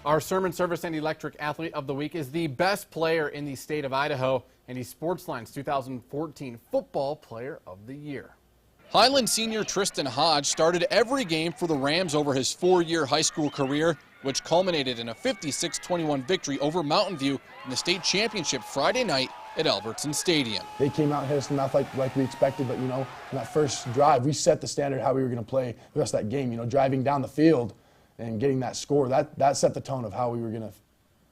Our Sermon Service and Electric Athlete of the Week is the best player in the state of Idaho, and he's Sportsline's 2014 Football Player of the Year. Highland senior Tristan Hoge started every game for the Rams over his 4-year high school career, which culminated in a 56-21 victory over Mountain View in the state championship Friday night at Albertson Stadium. They came out and hit us in the mouth like we expected, but, in that first drive, we set the standard how we were going to play the rest of that game. Driving down the field and getting that score, that set the tone of how we were going to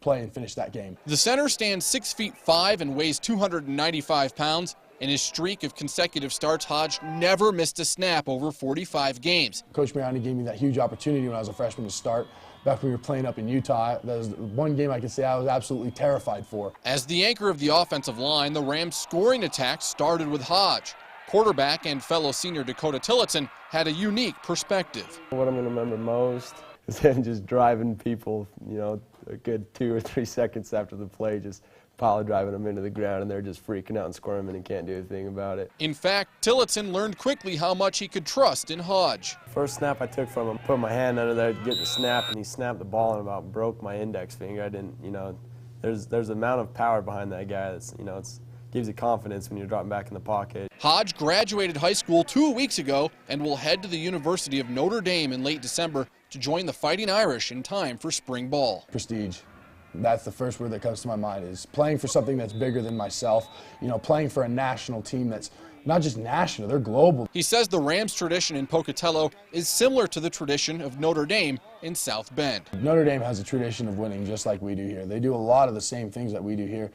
play and finish that game. The center stands 6'5" and weighs 295 pounds. In his streak of consecutive starts, Hoge never missed a snap over 45 games. Coach Mariani gave me that huge opportunity when I was a freshman to start. Back when we were playing up in Utah, that was one game I could say I was absolutely terrified for. As the anchor of the offensive line, the Rams' scoring attack started with Hoge. Quarterback and fellow senior Dakota Tillotson had a unique perspective. What I'm going to remember most is him just driving people, a good 2 or 3 seconds after the play, just pile driving them into the ground, and they're just freaking out and squirming and can't do anything about it. In fact, Tillotson learned quickly how much he could trust in Hoge. First snap I took from him, put my hand under there to get the snap, and he snapped the ball and about broke my index finger. I didn't, there's an amount of power behind that guy that's, it gives you confidence when you're dropping back in the pocket. Hoge graduated high school 2 weeks ago and will head to the University of Notre Dame in late December to join the Fighting Irish in time for spring ball. Prestige. That's the first word that comes to my mind, is playing for something that's bigger than myself, playing for a national team that's not just national, they're global. He says the Rams' tradition in Pocatello is similar to the tradition of Notre Dame in South Bend. Notre Dame has a tradition of winning just like we do here. They do a lot of the same things that we do here.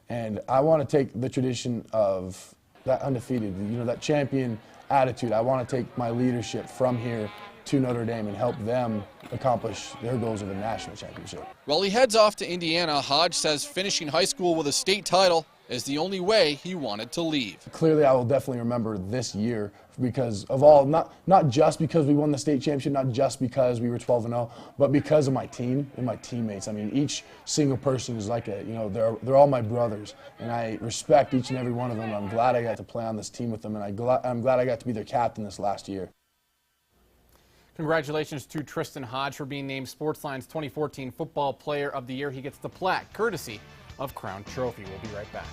And I want to take the tradition of that undefeated, that champion attitude. I want to take my leadership from here to Notre Dame and help them accomplish their goals of a national championship. While he heads off to Indiana, Hoge says finishing high school with a state title is the only way he wanted to leave. Clearly, I will definitely remember this year because of all, not just because we won the state championship, not just because we were 12-0, but because of my team and my teammates. I mean, each single person is like they're all my brothers, and I respect each and every one of them. I'm glad I got to play on this team with them, and I'm glad I got to be their captain this last year. Congratulations to Tristan Hoge for being named Sportsline's 2014 Football Player of the Year. He gets the plaque courtesy of Crown Trophy. We'll be right back.